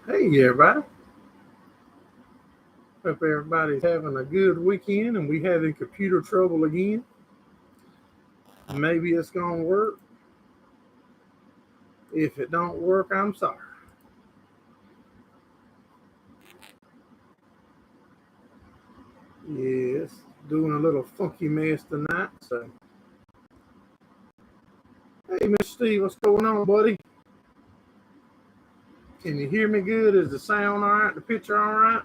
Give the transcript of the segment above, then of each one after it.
Hey, everybody. Hope everybody's having a good weekend and we having computer trouble again. Maybe it's going to work. If it don't work, I'm sorry. Yes, doing a little funky mess tonight. So, hey, Mr. Steve, what's going on, buddy? Can you hear me good? Is the sound all right? The picture all right?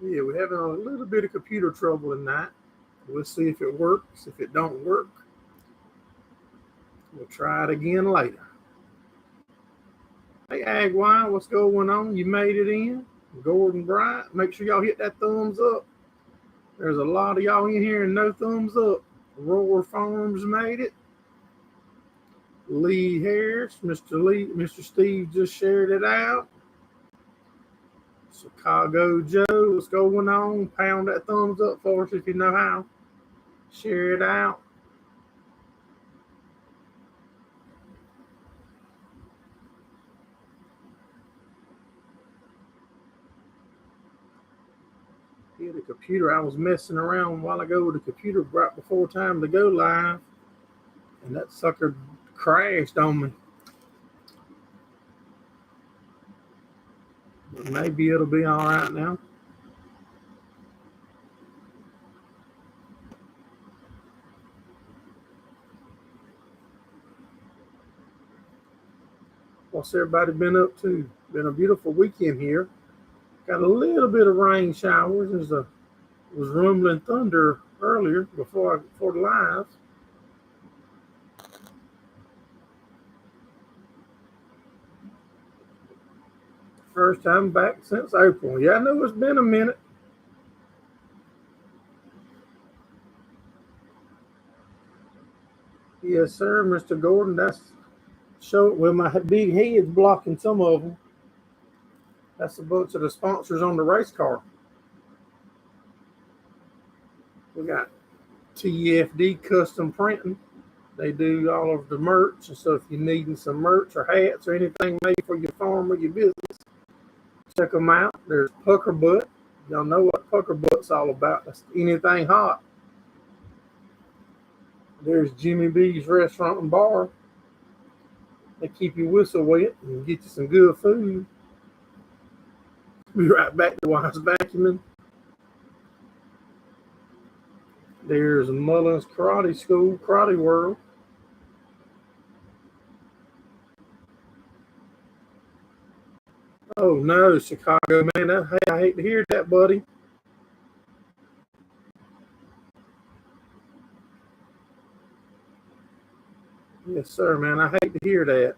Yeah, we're having a little bit of computer trouble tonight. We'll see if it works. If it don't work, we'll try it again later. Hey, Agwine, what's going on? You made it in. Gordon Bright, make sure y'all hit that thumbs up. There's a lot of y'all in here and no thumbs up. Roar Farms made it. Lee Harris, Mr. Steve just shared it out. Chicago Joe, what's going on? Pound that thumbs up for us if you know how. Share it out. Yeah, the computer, I was messing around a while ago with the computer right before time to go live, and that sucker crashed on me. But maybe it'll be all right now. What's everybody been up to? Been a beautiful weekend here. Got a little bit of rain showers. Was rumbling thunder earlier before the live. First time back since April. Yeah, I know it's been a minute. Yes, sir, Mr. Gordon. That's show. Well, my big head's blocking some of them. That's a bunch of the sponsors on the race car. We got TFD Custom Printing. They do all of the merch, and so if you're needing some merch or hats or anything made for your farm or your business, check them out. There's Pucker Butt. Y'all know what Pucker Butt's all about. That's anything hot. There's Jimmy B's Restaurant and Bar. They keep your whistle wet and get you some good food. Be right back to Wise Vacuuming. There's Mullins Karate School, Karate World. Oh no, Chicago, man. Hey, I hate to hear that, buddy. Yes, sir, man. I hate to hear that.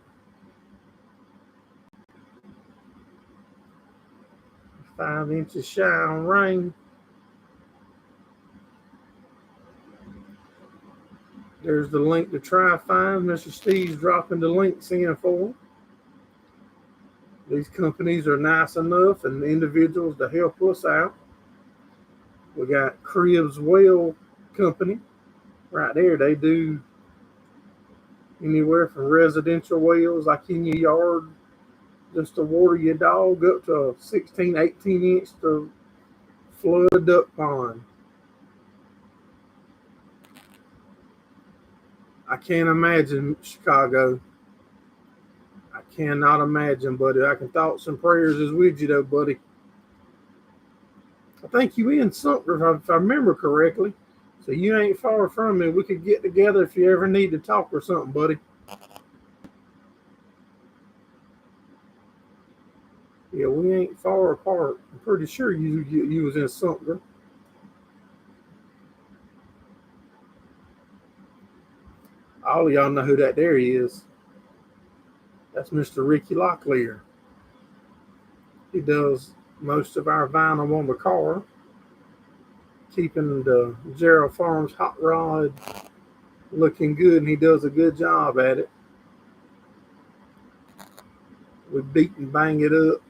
5 inches shy on rain. There's the link to try find. Mr. Steve's dropping the links in for them. These companies are nice enough and individuals to help us out. We got Cribs Well Company right there. They do anywhere from residential wells like in your yard just to water your dog up to a 16, 18 inch to flood a duck pond. I can't imagine Chicago. I cannot imagine, buddy. I can thoughts and prayers is with you though, buddy. I think you in Sumter if I remember correctly. So you ain't far from me. We could get together if you ever need to talk or something, buddy. Yeah, we ain't far apart. I'm pretty sure you was in Sumter. All of y'all know who that there is. That's Mr. Ricky Locklear. He does most of our vinyl on the car, keeping the Gerald Farms hot rod looking good, and he does a good job at it. We beat and bang it up.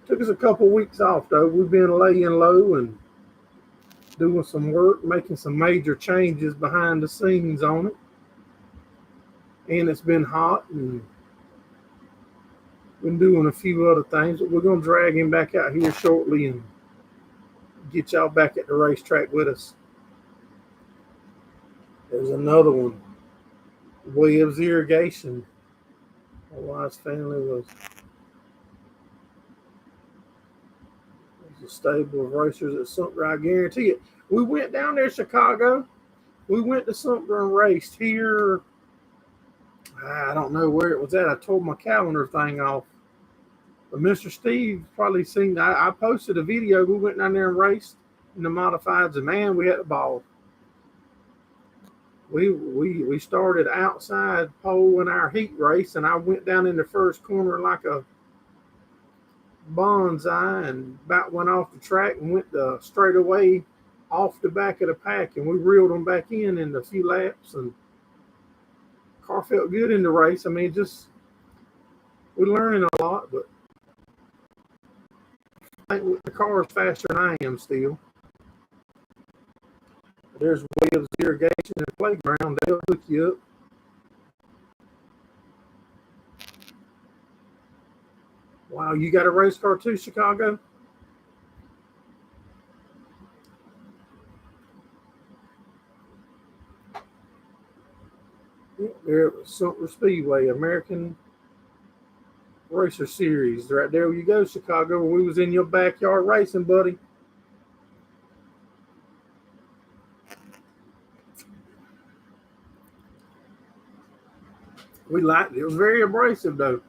Took us a couple weeks off though. We've been laying low and doing some work, making some major changes behind the scenes on it. And it's been hot and been doing a few other things. But we're going to drag him back out here shortly and get y'all back at the racetrack with us. There's another one. Webb's Irrigation. My wife's family was a stable of racers at Sumter. I guarantee it. We went down there to Chicago. We went to Sumter and raced here. I don't know where it was at. I tore my calendar thing off. But Mr. Steve probably seen. I posted a video. We went down there and raced in the modifieds, and man, we had a ball. We started outside pole in our heat race, and I went down in the first corner like a bonsai and about went off the track and went straight away off the back of the pack, and we reeled them back in a few laps, and car felt good in the race. I mean, just we're learning a lot, but I think the car is faster than I am still. There's Webb's Irrigation and Playground. They'll hook you up. Wow, you got a race car too, Chicago? Yeah, they're at Sumter Speedway, American Racer Series. Right there you go, Chicago. We was in your backyard racing, buddy. We liked it. It was very abrasive, though.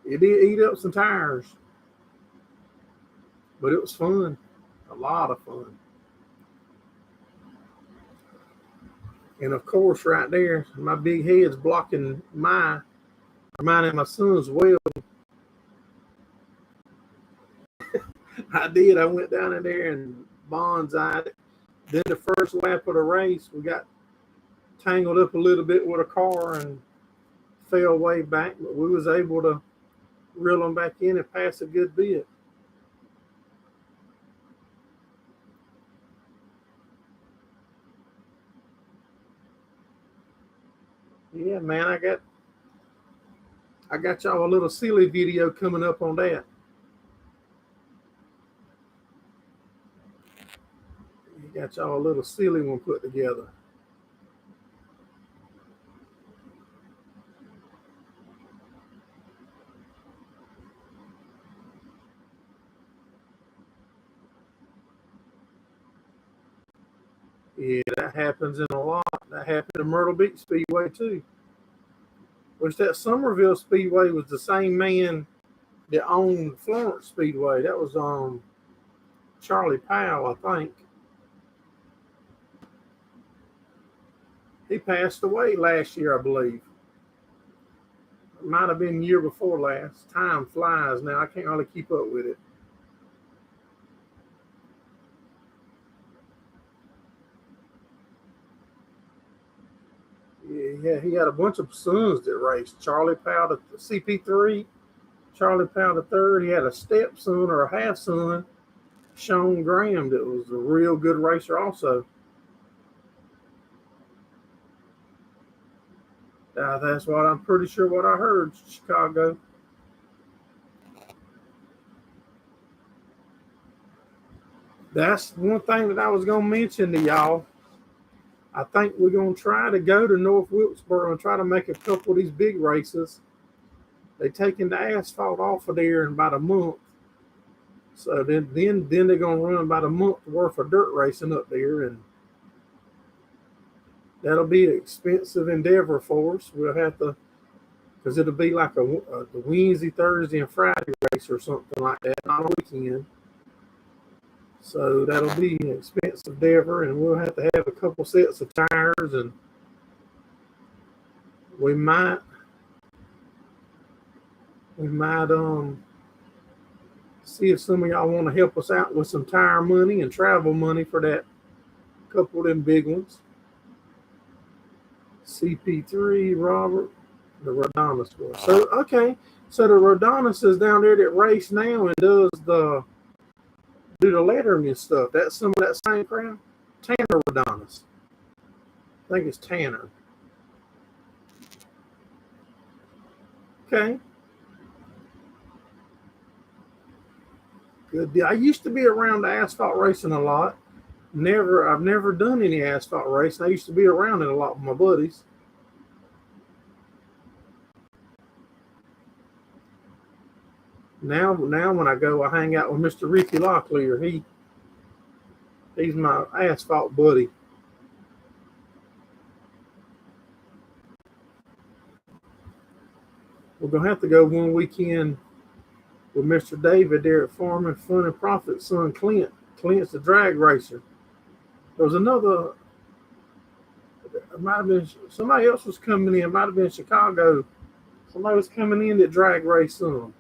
It did eat up some tires. But it was fun. A lot of fun. And, of course, right there, my big head's blocking reminding my son's well. I did. I went down in there and bonsai'd it. Then the first lap of the race, we got tangled up a little bit with a car and fell way back, but we was able to reel them back in and pass a good bit. Yeah, man, I got y'all a little silly video coming up on that. Got y'all a little silly one put together. Yeah, that happens in a lot. That happened at Myrtle Beach Speedway too. Which that Somerville Speedway was the same man that owned Florence Speedway. That was Charlie Powell, I think. He passed away last year, I believe. It might have been the year before last. Time flies now. I can't really keep up with it. Yeah, he had a bunch of sons that raced. Charlie Powell, the CP3, Charlie Powell the third. He had a stepson or a half son, Sean Graham, that was a real good racer also. That's what I'm pretty sure what I heard, Chicago. That's one thing that I was going to mention to y'all. I think we're going to try to go to North Wilkesboro and try to make a couple of these big races. They taking the asphalt off of there in about a month. So then they're going to run about a month worth of dirt racing up there, and that'll be an expensive endeavor for us. We'll have to, because it'll be like the Wednesday, Thursday, and Friday race or something like that, not a weekend. So that'll be an expensive endeavor, and we'll have to have a couple sets of tires, and we might see if some of y'all want to help us out with some tire money and travel money for that couple of them big ones. CP3, Robert, the Rodonis boy. So, okay. So the Rodonis is down there that race now and does the do the lettering and stuff. That's some of that same crowd. Tanner Adonis. I think it's Tanner. Okay. Good deal. I used to be around the asphalt racing a lot. I've never done any asphalt racing. I used to be around it a lot with my buddies. Now when I go, I hang out with Mr. Ricky Locklear. He's my asphalt buddy. We're gonna have to go one weekend with Mr. David there at Farming Fun and Profit's son Clint. Clint's the drag racer. There was another. It might have been somebody else was coming in. It might have been Chicago. Somebody was coming in that drag race some.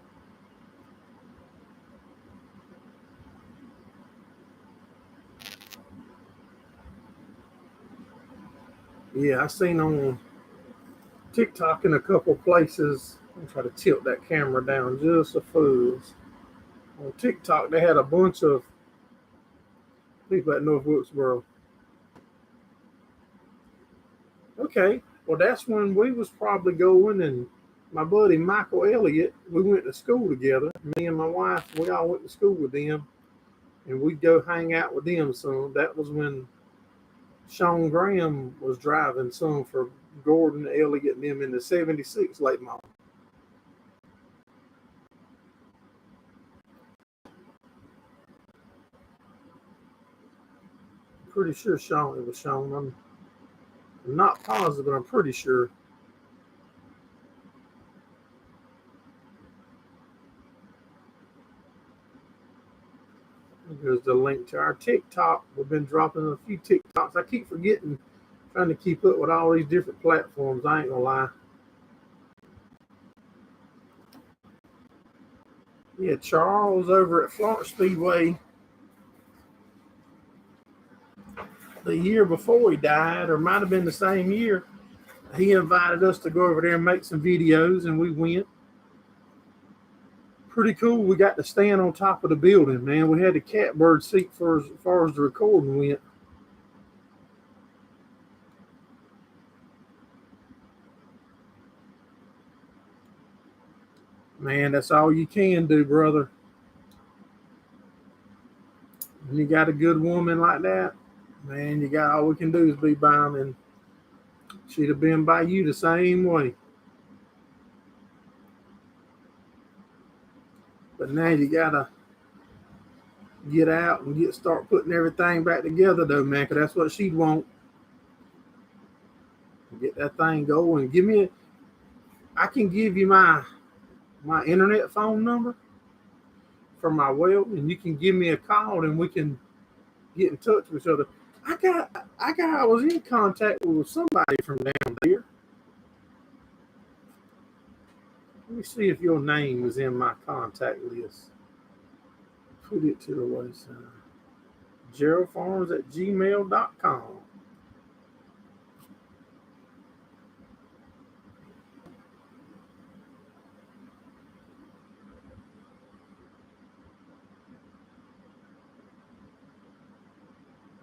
Yeah, I seen on TikTok in a couple places. I'm trying to tilt that camera down just a fuzz. On TikTok, they had a bunch of people at North Wilkesboro. Okay, well, that's when we was probably going, and my buddy Michael Elliott, we went to school together. Me and my wife, we all went to school with them, and we'd go hang out with them some. That was when Sean Graham was driving some for Gordon Elliott and them in the 76 late model. Pretty sure it was Sean. I'm not positive, but I'm pretty sure. Here's the link to our TikTok. We've been dropping a few TikToks. I keep forgetting, trying to keep up with all these different platforms. I ain't gonna lie. Yeah, Charles over at Florence Speedway. The year before he died, or might have been the same year, he invited us to go over there and make some videos, and we went. Pretty cool. We got to stand on top of the building, man. We had the catbird seat for as far as the recording went. Man, that's all you can do, brother. When you got a good woman like that, man, you got all we can do is be by them, and she'd have been by you the same way. But now you gotta get out and start putting everything back together, though, man, because that's what she'd want. Get that thing going. I can give you my internet phone number for my weld, and you can give me a call, and we can get in touch with each other. I was in contact with somebody from down there. Let me see if your name is in my contact list. Put it to the wayside. GeraldFarms@gmail.com.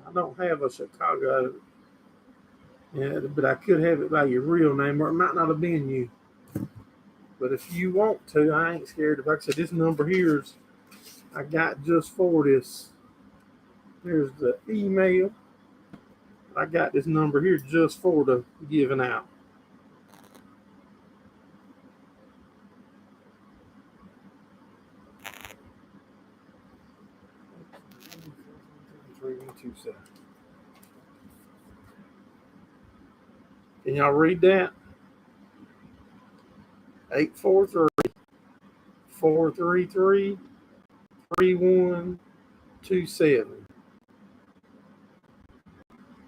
I don't have a Chicago, yeah, but I could have it by your real name, or it might not have been you. But if you want to, I ain't scared. Like I said, this number here's I got just for this. Here's the email. I got this number here just for the giving out. Can y'all read that? 843-433-3127.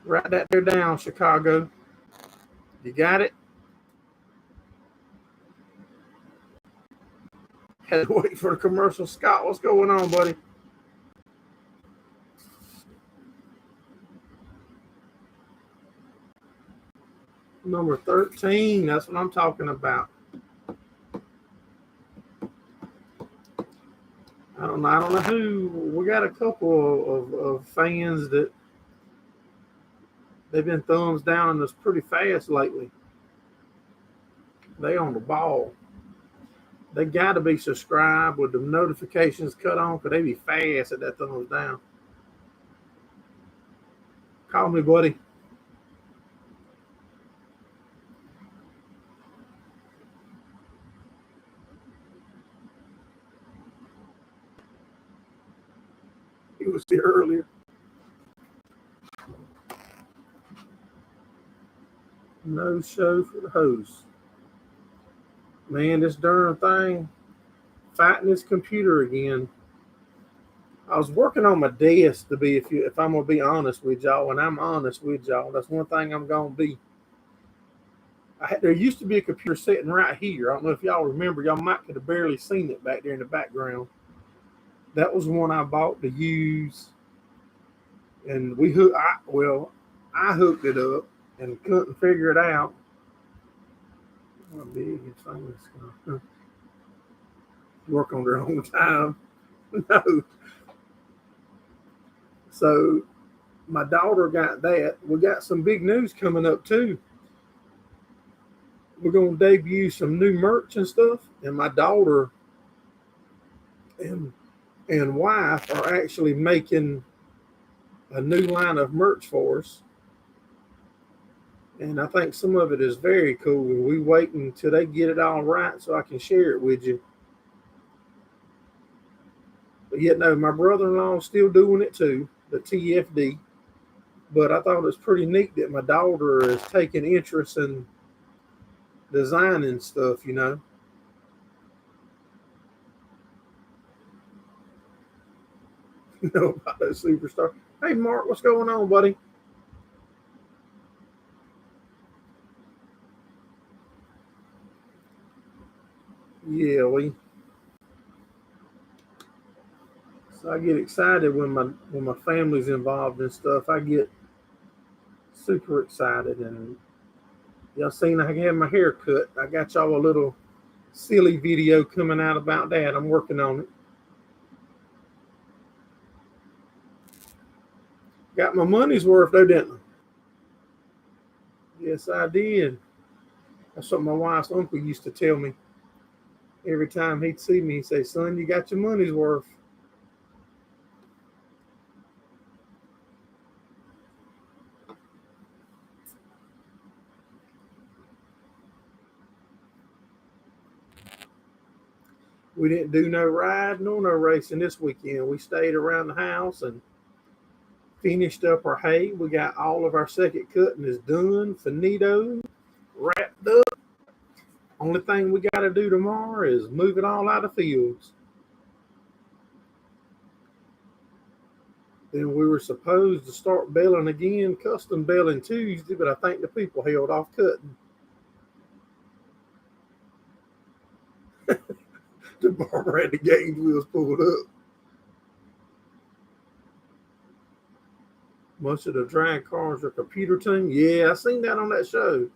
Write that there down, Chicago. You got it? Had to wait for the commercial. Scott, what's going on, buddy? Number 13, that's what I'm talking about. I don't don't know who. We got a couple of fans that they've been thumbs down on us pretty fast lately. They on the ball. They got to be subscribed with the notifications cut on because they be fast at that thumbs down. Call me, buddy. He was here earlier. No show for the host. Man, this darn thing fighting this computer again. I was working on my desk to be, if I'm gonna be honest with y'all, and I'm honest with y'all, that's one thing I'm gonna be. There used to be a computer sitting right here. I don't know if y'all remember. Y'all might could have barely seen it back there in the background. That was one I bought to use, and I hooked it up and couldn't figure it out. How big is thing? Work on their own time. No. So my daughter got that. We got some big news coming up too. We're going to debut some new merch and stuff, and my daughter and wife are actually making a new line of merch for us. And I think some of it is very cool. We waiting until they get it all right so I can share it with you. But yet, no, my brother-in-law is still doing it too, the TFD. But I thought it was pretty neat that my daughter is taking interest in designing stuff, you know. You know about those superstars. Hey, Mark, what's going on, buddy? Yeah, so I get excited when my family's involved in stuff. I get super excited, and y'all seen I had my hair cut. I got y'all a little silly video coming out about that. I'm working on it. Got my money's worth though, didn't I? Yes, I did. That's what my wife's uncle used to tell me. Every time he'd see me, he'd say, "Son, you got your money's worth." We didn't do no riding or no racing this weekend. We stayed around the house and finished up our hay. We got all of our second cutting is done, finito, wrapped up. Only thing we got to do tomorrow is move it all out of fields. Then we were supposed to start baling again, custom baling Tuesday, but I think the people held off cutting. The barber had the games wheels pulled up. Most of the drag cars are computer tuned. Yeah, I seen that on that show.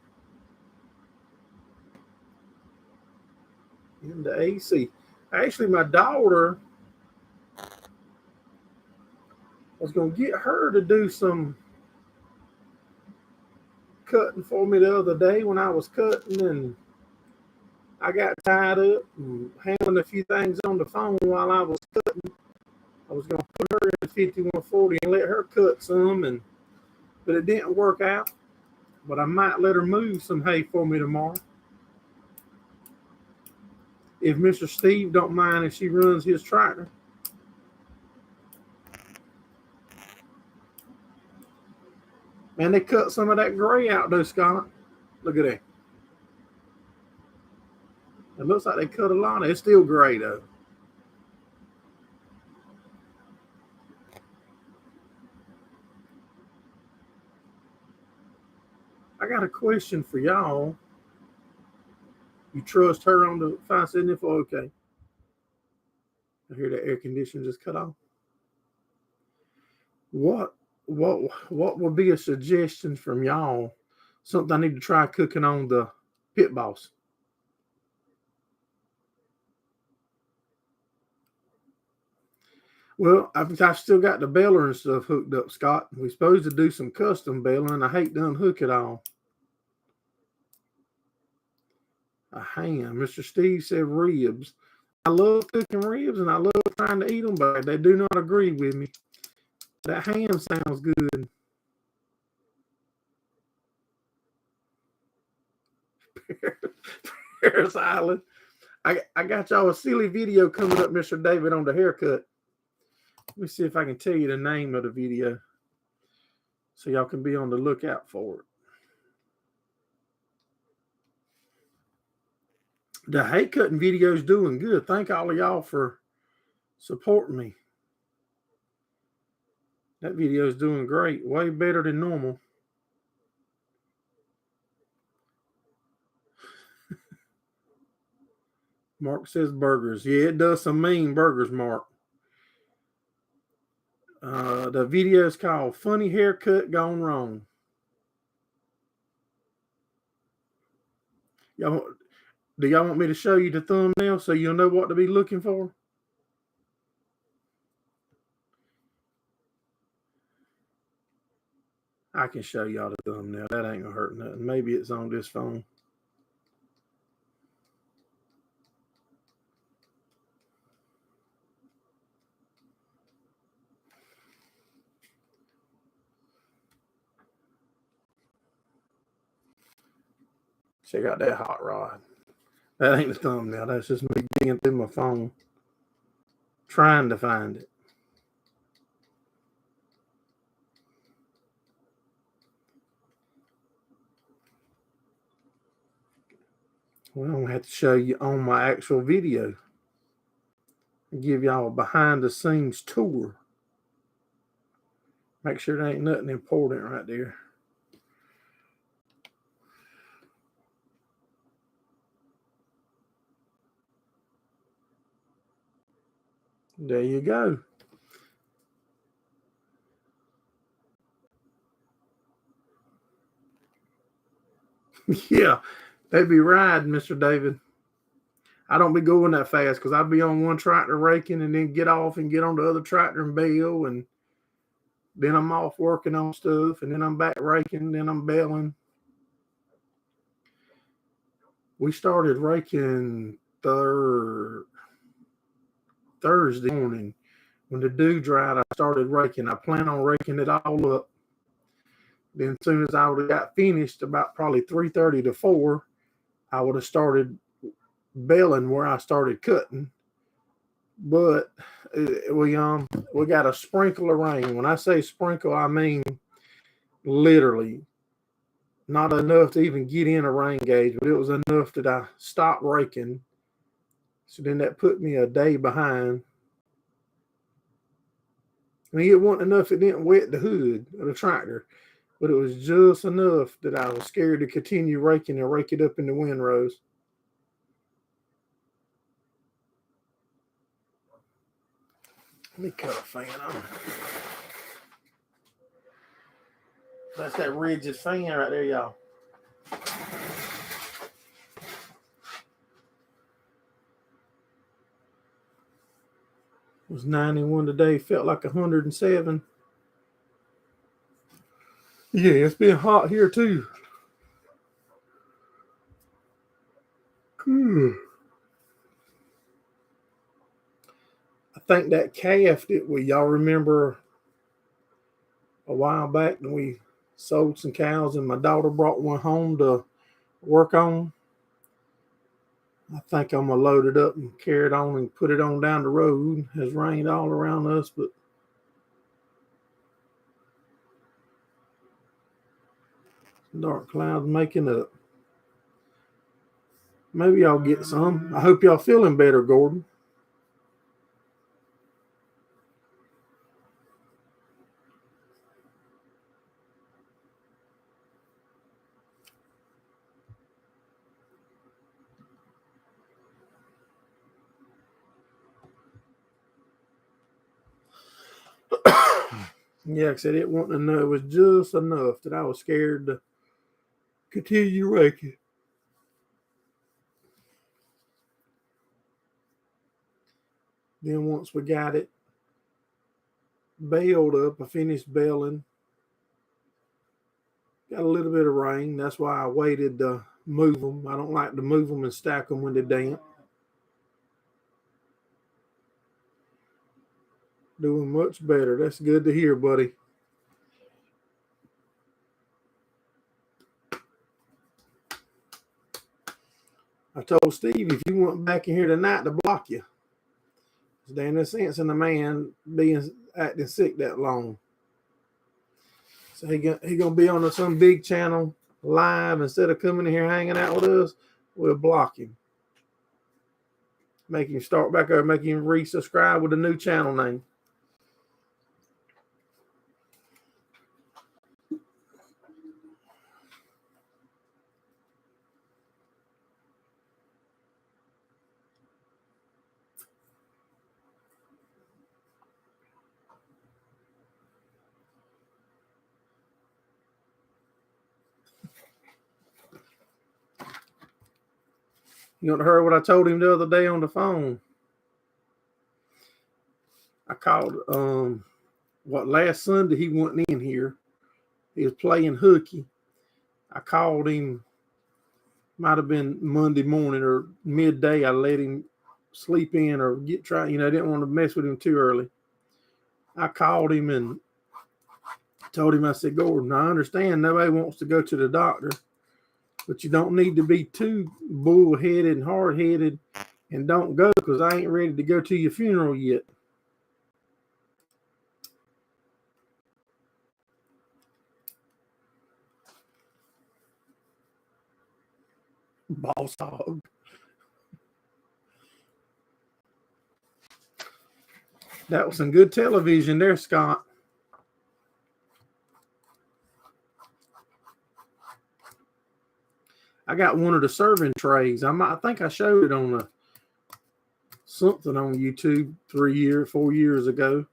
In the AC. Actually, my daughter, I was going to get her to do some cutting for me the other day when I was cutting, and I got tied up and handling a few things on the phone while I was cutting. I was going to put her in 5140 and let her cut some, but it didn't work out. But I might let her move some hay for me tomorrow. If Mr. Steve don't mind if she runs his tractor. Man, they cut some of that gray out though, Scott. Look at that. It looks like they cut a lot of it. It's still gray though. I got a question for y'all. You trust her on the 574? Okay. I hear the air conditioner just cut off. What would be a suggestion from y'all? Something I need to try cooking on the Pit Boss. Well, I've still got the baler and stuff hooked up, Scott. We're supposed to do some custom baling. I hate to unhook it all. A ham. Mr. Steve said ribs. I love cooking ribs and I love trying to eat them, but they do not agree with me. That ham sounds good. Paris Island. I got y'all a silly video coming up, Mr. David, on the haircut. Let me see if I can tell you the name of the video so y'all can be on the lookout for it. The hate cutting video is doing good. Thank all of y'all for supporting me. That video is doing great. Way better than normal. Mark says burgers. Yeah, it does some mean burgers, Mark. The video is called Funny Haircut Gone Wrong. Do y'all want me to show you the thumbnail so you'll know what to be looking for? I can show y'all the thumbnail. That ain't gonna hurt nothing. Maybe it's on this phone. Check out that hot rod. That ain't the thumbnail. That's just me digging through my phone, trying to find it. Well, I'm gonna have to show you on my actual video. Give y'all a behind the scenes tour. Make sure there ain't nothing important right there. There you go. Yeah, they be riding, Mr. David. I don't be going that fast because I'll be on one tractor raking and then get off and get on the other tractor and bale, and then I'm off working on stuff, and then I'm back raking, then I'm baling. We started raking Thursday morning. When the dew dried, I started raking. I plan on raking it all up. Then as soon as I would have got finished, about probably 3:30 to 4, I would have started baling where I started cutting. But we got a sprinkle of rain. When I say sprinkle, I mean literally not enough to even get in a rain gauge, but it was enough that I stopped raking. So then that put me a day behind. I mean, it wasn't enough, it didn't wet the hood of the tractor, but it was just enough that I was scared to continue raking and rake it up in the windrows. Let me cut a fan on. That's that rigid fan right there, y'all. It was 91 today, felt like 107. Yeah, it's been hot here too. I think that calf that y'all remember a while back when we sold some cows and my daughter brought one home to work on. I think I'm gonna load it up and carry it on and put it on down the road. It has rained all around us, but dark clouds making up. Maybe I'll get some. I hope y'all feeling better, Gordon. Yeah, I said it wasn't enough. It was just enough that I was scared to continue raking. Then once we got it bailed up. I finished bailing. Got a little bit of rain. That's why I waited to move them. I don't like to move them and stack them when they're damp. Doing much better. That's good to hear, buddy. I told Steve if you went back in here tonight to block you. There ain't no sense in the man being acting sick that long. So he gonna be on some big channel live instead of coming in here hanging out with us. We'll block him. Make him start back over, make him resubscribe with a new channel name. You heard what I told him the other day on the phone. I called last Sunday he wasn't in here. He was playing hooky. I called him, might have been Monday morning or midday. I let him sleep in or I didn't want to mess with him too early. I called him and told him, I said, Gordon, I understand nobody wants to go to the doctor, but you don't need to be too bullheaded and hard-headed and don't go because I ain't ready to go to your funeral yet. Boss hog. That was some good television there, Scott. I got one of the serving trays. I think I showed it on something on YouTube 4 years ago.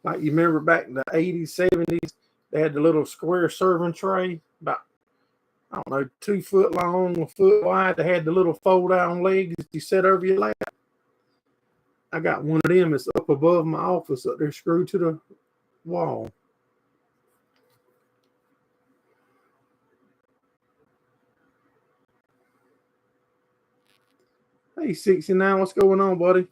Like you remember back in the 80s, 70s, they had the little square serving tray, about, I don't know, 2 foot long, 1 foot wide. They had the little fold-down legs you set over your lap. I got one of them. It's up above my office up there, screwed to the wall. Hey, 69, what's going on, buddy?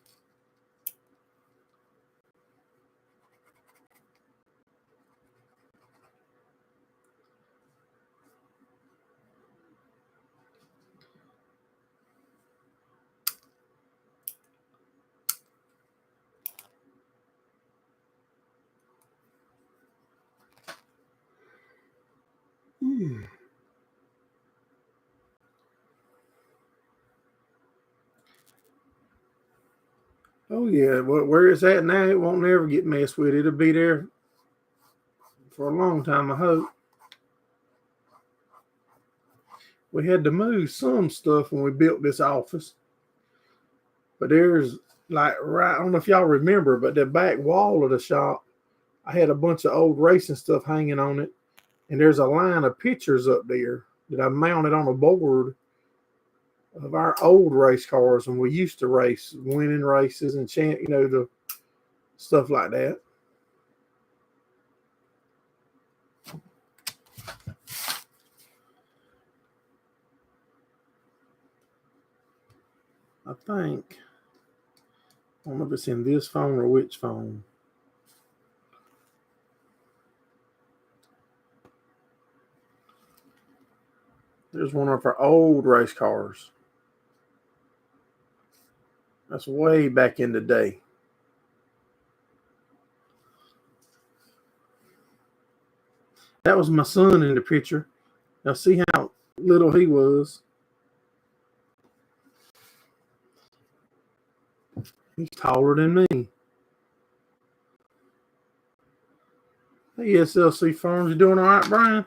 Oh, yeah. Well, where it's at now, it won't never get messed with. It'll be there for a long time, I hope. We had to move some stuff when we built this office. But there's I don't know if y'all remember, but the back wall of the shop, I had a bunch of old racing stuff hanging on it. And there's a line of pictures up there that I mounted on a board of our old race cars when we used to race, winning races and the stuff like that. I think, I don't know if it's in this phone or which phone. There's one of our old race cars. That's way back in the day. That was my son in the picture. Now see how little he was. He's taller than me. Hey, SLC Farms, you doing all right, Brian?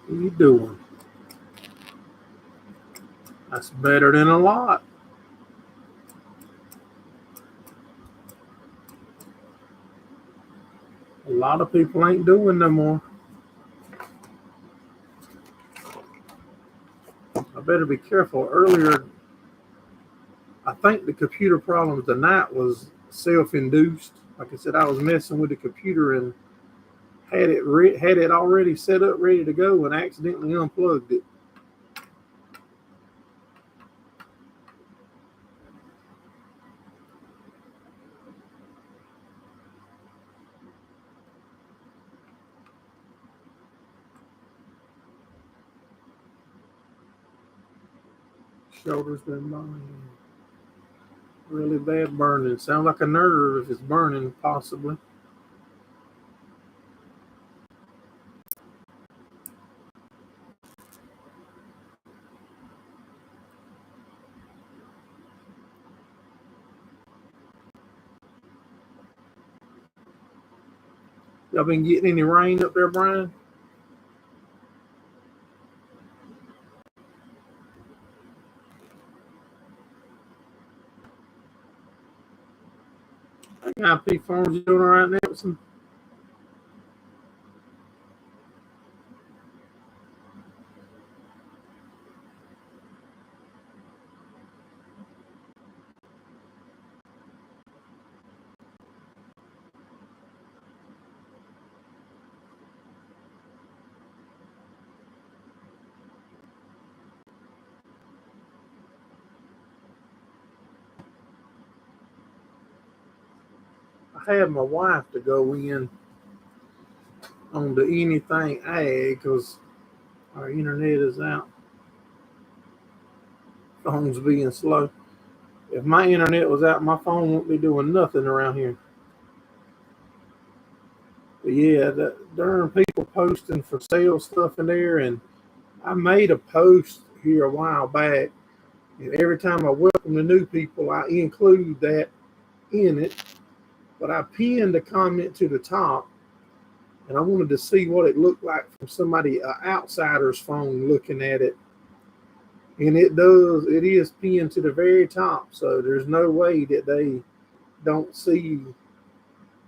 What are you doing? That's better than a lot. A lot of people ain't doing no more. I better be careful. Earlier, I think the computer problems tonight was self-induced. Like I said, I was messing with the computer and had it already set up ready to go and accidentally unplugged it. Shoulder's been burning. Really bad burning. Sounds like a nerve if it's burning, possibly. Y'all been getting any rain up there, Brian? IP phones, you doing all right, Nelson? I had my wife to go in on the anything ag because our internet is out. Phone's being slow. If my internet was out, my phone wouldn't be doing nothing around here. But yeah, that darn people posting for sale stuff in there, and I made a post here a while back, and every time I welcome the new people, I include that in it. But I pinned a comment to the top, and I wanted to see what it looked like from somebody, outsider's phone, looking at it. And it is pinned to the very top, so there's no way that they don't see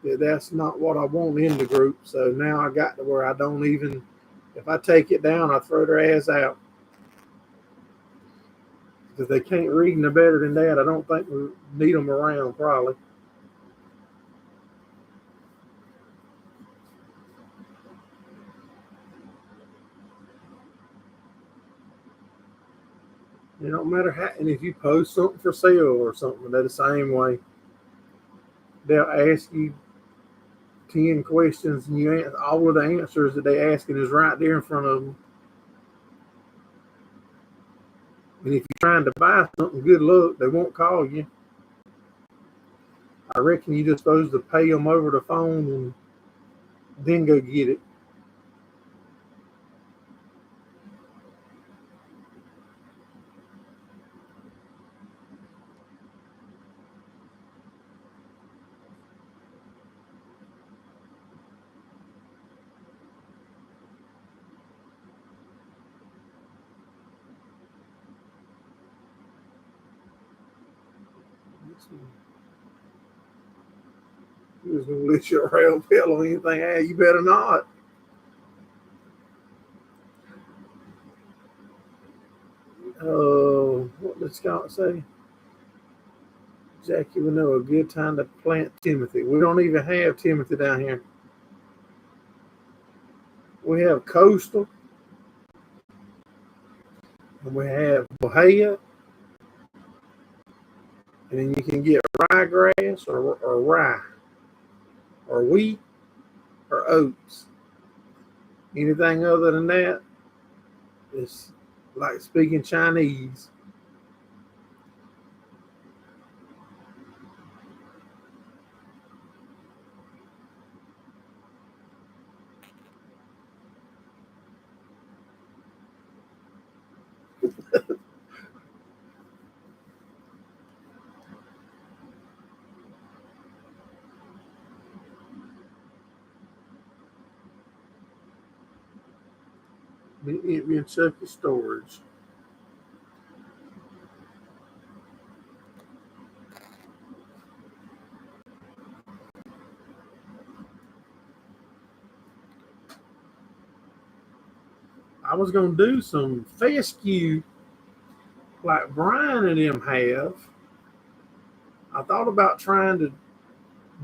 that that's not what I want in the group. So now I got to where I don't even, if I take it down, I throw their ass out. Because they can't read no better than that. I don't think we need them around, probably. It don't matter how, and if you post something for sale or something, they're the same way. They'll ask you 10 questions, and you answer all of the answers that they asking is right there in front of them. And if you're trying to buy something, good luck. They won't call you. I reckon you're just supposed to pay them over the phone and then go get it. You was gonna let your rail pill on anything. Hey, you better not. What did Scott say? Jackie would know a good time to plant Timothy. We don't even have Timothy down here. We have coastal, and we have Bahia, and then you can get ryegrass or rye, or wheat, or oats. Anything other than that, it's like speaking Chinese. It being Chucky storage. I was gonna do some fescue like Brian and them have. I thought about trying to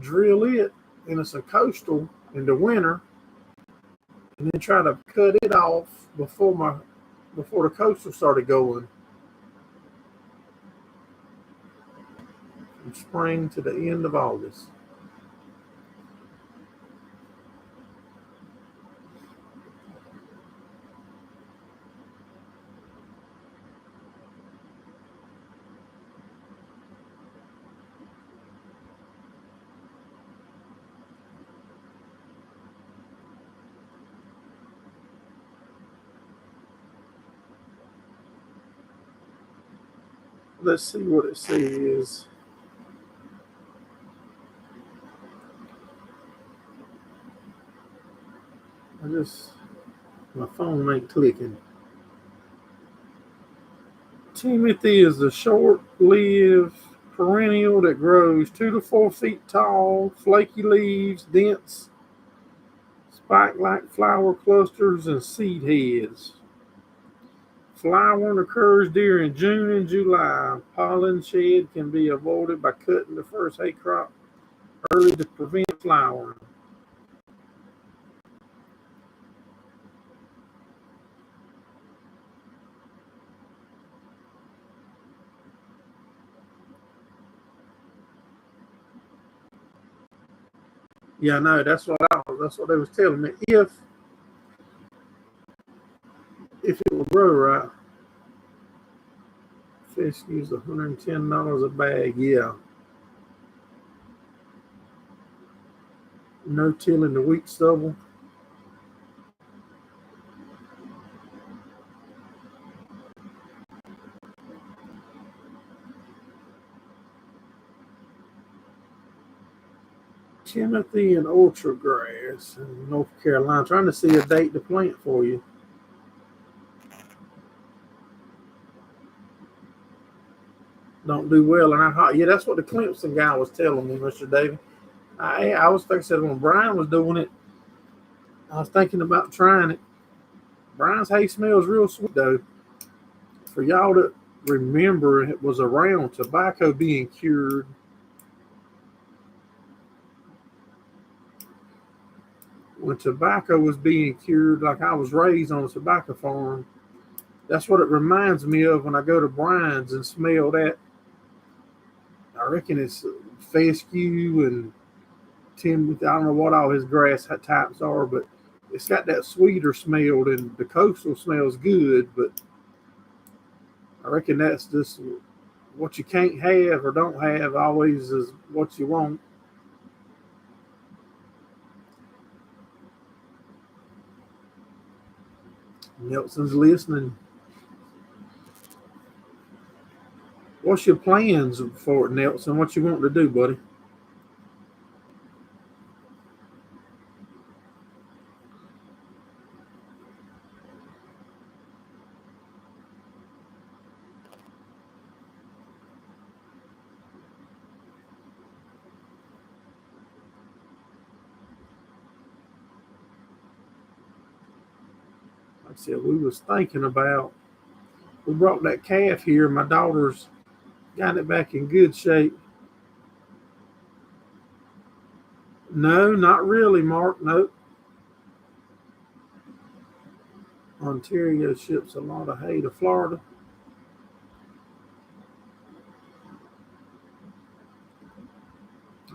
drill it into some coastal in the winter and then try to cut it off before the coastal started going from spring to the end of August. Let's see what it says. My phone ain't clicking. Timothy is a short-lived perennial that grows 2 to 4 feet tall, flaky leaves, dense, spike-like flower clusters, and seed heads. Flowering occurs during June and July. Pollen shed can be avoided by cutting the first hay crop early to prevent flowering. Yeah, I know. That's what they was telling me. If it will grow right, fish use $110 a bag. Yeah. No tilling the wheat stubble. Timothy and ultra grass in North Carolina. Trying to see a date to plant for you. Don't do well in our hot. Yeah, that's what the Clemson guy was telling me, Mr. David. I was thinking when Brian was doing it, I was thinking about trying it. Brian's hay smells real sweet though. For y'all to remember, it was around tobacco being cured. When tobacco was being cured, like I was raised on a tobacco farm, that's what it reminds me of when I go to Brian's and smell that. I reckon it's fescue and Timothy. I don't know what all his grass types are, but it's got that sweeter smell, and the coastal smells good. But I reckon that's just what you can't have or don't have. Always is what you want. Nelson's listening. What's your plans for it, Nelson? What you want to do, buddy? Like I said, we brought that calf here. My daughter's got it back in good shape. No, not really, Mark. No. Ontario ships a lot of hay to Florida.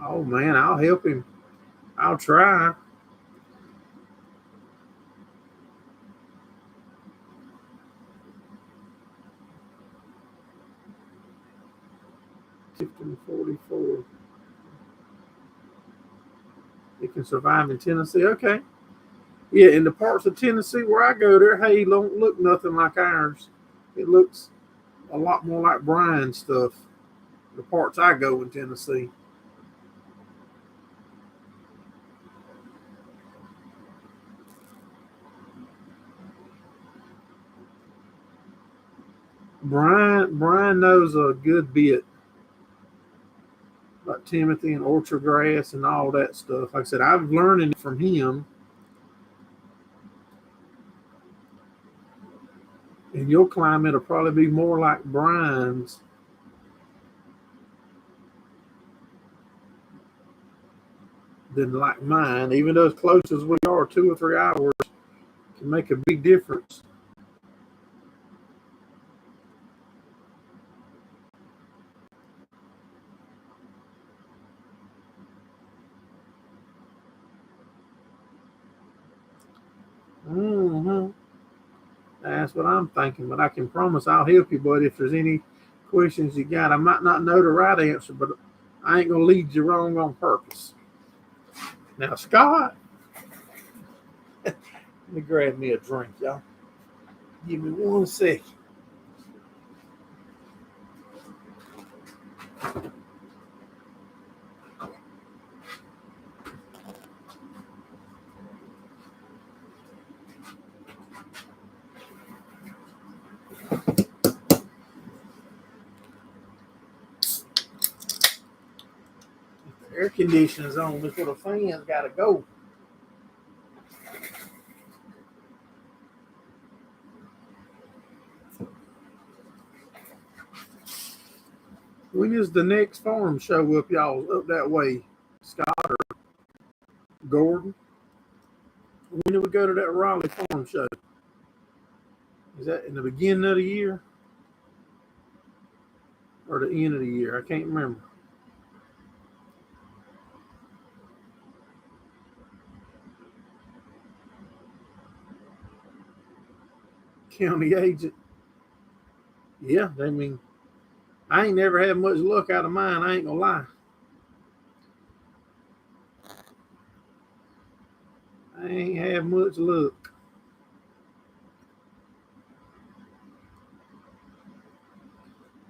Oh man, I'll help him. I'll try. Tifton 44. It can survive in Tennessee. Okay. Yeah, in the parts of Tennessee where I go, their hay don't look nothing like ours. It looks a lot more like Brian stuff. The parts I go in Tennessee. Brian knows a good bit about Timothy and orchard grass and all that stuff. Like I said, I've learned it from him. your climate will probably be more like Brian's. Than like mine, even though as close as we are, 2 or 3 hours can make a big difference. Mm-hmm. That's what I'm thinking, but I can promise I'll help you, buddy. If there's any questions you got, I might not know the right answer, but I ain't gonna lead you wrong on purpose. Now, Scott, let me grab me a drink, y'all. Give me 1 second. The air conditioning's on before the fans gotta go. When is the next farm show up, y'all, up that way, Scott or Gordon? When do we go to that Raleigh farm show? Is that in the beginning of the year or the end of the year? I can't remember. County agent. Yeah, I mean, I ain't never had much luck out of mine. I ain't gonna lie. I ain't had much luck.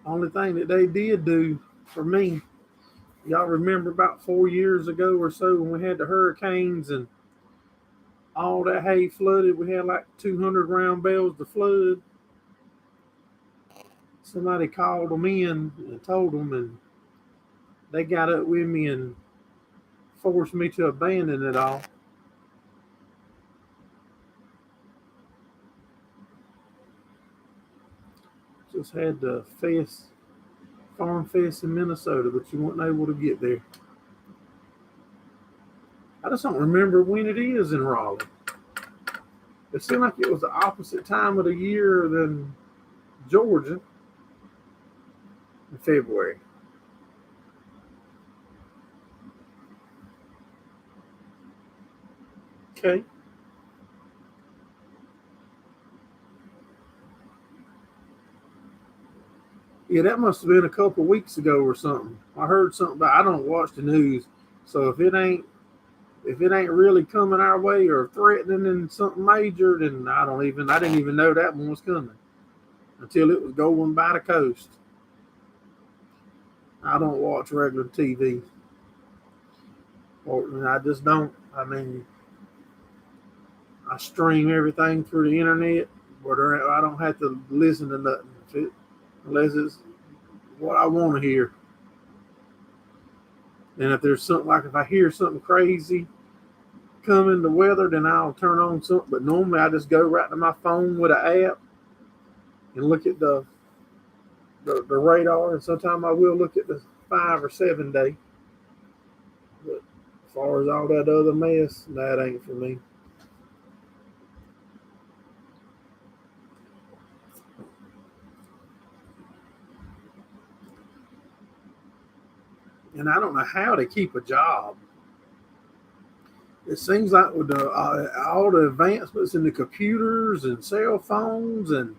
Only thing that they did do for me, y'all remember about 4 years ago or so when we had the hurricanes and all that hay flooded. We had like 200 round bells to flood. Somebody called them in and told them, and they got up with me and forced me to abandon it all. Just had the farm fest in Minnesota, but you weren't able to get there. I just don't remember when it is in Raleigh. It seemed like it was the opposite time of the year than Georgia in February. Okay. Yeah, that must have been a couple of weeks ago or something. I heard something about. I don't watch the news, so if it ain't really coming our way or threatening and something major, then I didn't even know that one was coming until it was going by the coast. I don't watch regular TV, or I just don't. I mean, I stream everything through the internet, where I don't have to listen to nothing unless it's what I want to hear. And if there's something like if I hear something crazy coming, the weather, then I'll turn on something. But normally I just go right to my phone with an app and look at the radar. And sometimes I will look at the 5 or 7 day. But as far as all that other mess, that ain't for me. And I don't know how to keep a job. It seems like with all the advancements in the computers and cell phones and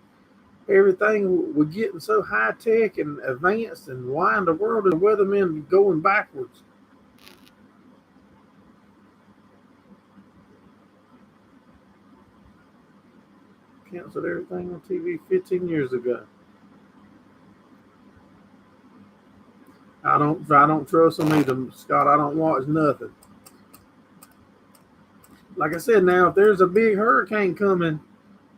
everything, we're getting so high tech and advanced, and why in the world is the weathermen going backwards? Canceled everything on TV 15 years ago. I don't trust them either, Scott. I don't watch nothing. Like I said, now if there's a big hurricane coming,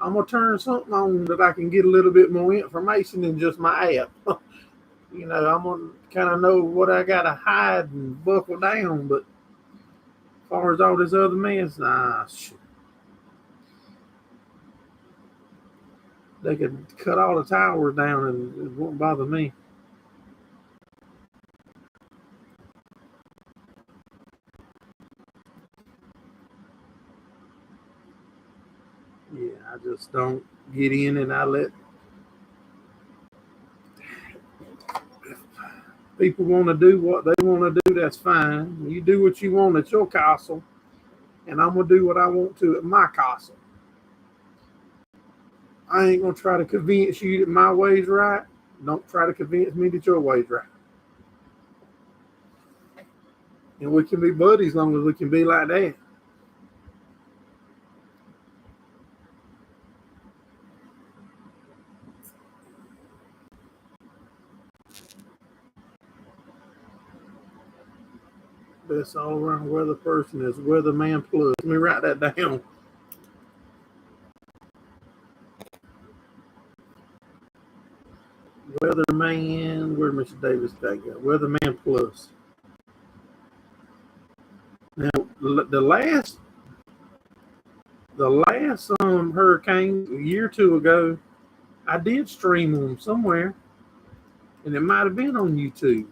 I'm gonna turn something on that I can get a little bit more information than just my app. I'm gonna kind of know what I gotta hide and buckle down. But as far as all this other mess, nah, They could cut all the towers down and it won't bother me. Yeah, I just don't get in and I let people want to do what they want to do. That's fine. You do what you want at your castle, and I'm going to do what I want to at my castle. I ain't going to try to convince you that my way's right. Don't try to convince me that your way's right. And we can be buddies as long as we can be like that. Best all around weather person is Weatherman Plus. Let me write that down. Weatherman, where Mr. Davis go? Weatherman Plus. Now, the last hurricane a year or two ago, I did stream them somewhere, and it might have been on YouTube.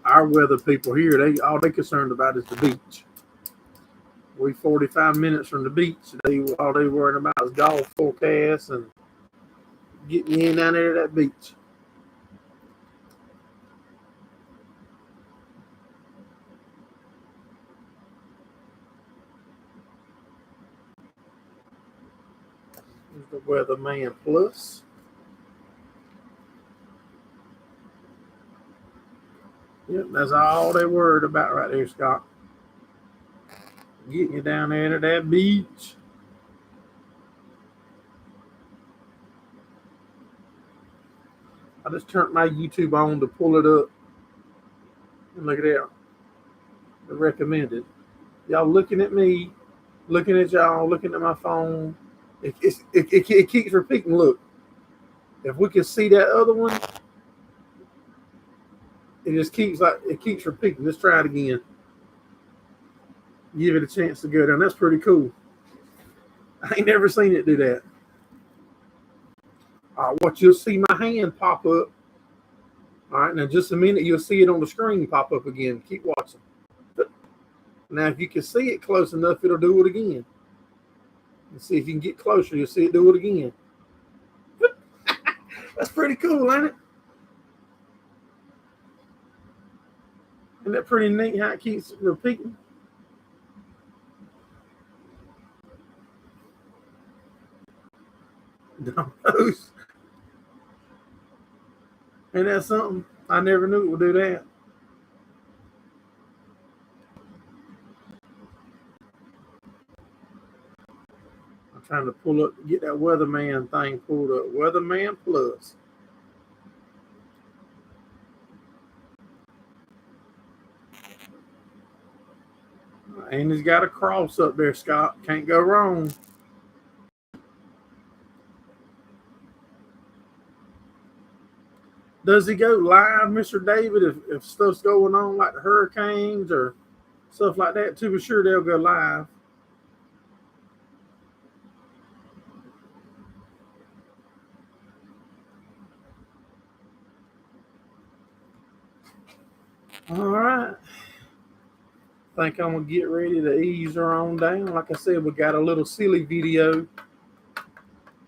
Our weather people here, all they concerned about is the beach. We 45 minutes from the beach. All they worried about is golf forecasts and getting in down there to that beach. Here's the Weatherman Plus. Yep, that's all they worried about right there, Scott. Getting you down there to that beach. I just turned my YouTube on to pull it up. And look at that. The recommended. Y'all looking at me, looking at y'all, looking at my phone. It keeps repeating. Look, if we can see that other one, it keeps repeating. Let's try it again. Give it a chance to go down. That's pretty cool. I ain't never seen it do that. What you'll see my hand pop up. All right, now just a minute, you'll see it on the screen pop up again. Keep watching. Now, if you can see it close enough, it'll do it again. Let's see if you can get closer. You'll see it do it again. That's pretty cool, ain't it? Isn't that pretty neat how it keeps repeating? Dominoes. Ain't that something? I never knew it would do that. I'm trying to pull up, get that Weatherman thing pulled up. Weatherman Plus. And he's got a cross up there, Scott. Can't go wrong. Does he go live, Mr. David, if stuff's going on like the hurricanes or stuff like that? To be sure, they'll go live. All right. I think I'm going to get ready to ease her on down. Like I said, we got a little silly video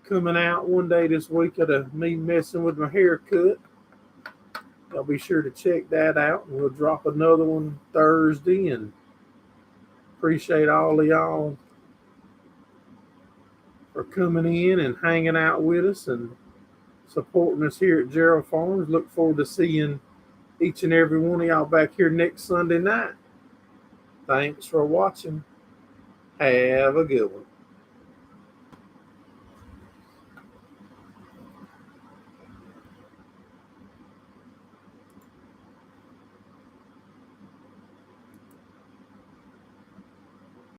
coming out one day this week of me messing with my haircut. I'll be sure to check that out. We'll drop another one Thursday, and appreciate all of y'all for coming in and hanging out with us and supporting us here at Gerald Farms. Look forward to seeing each and every one of y'all back here next Sunday night. Thanks for watching. Have a good one.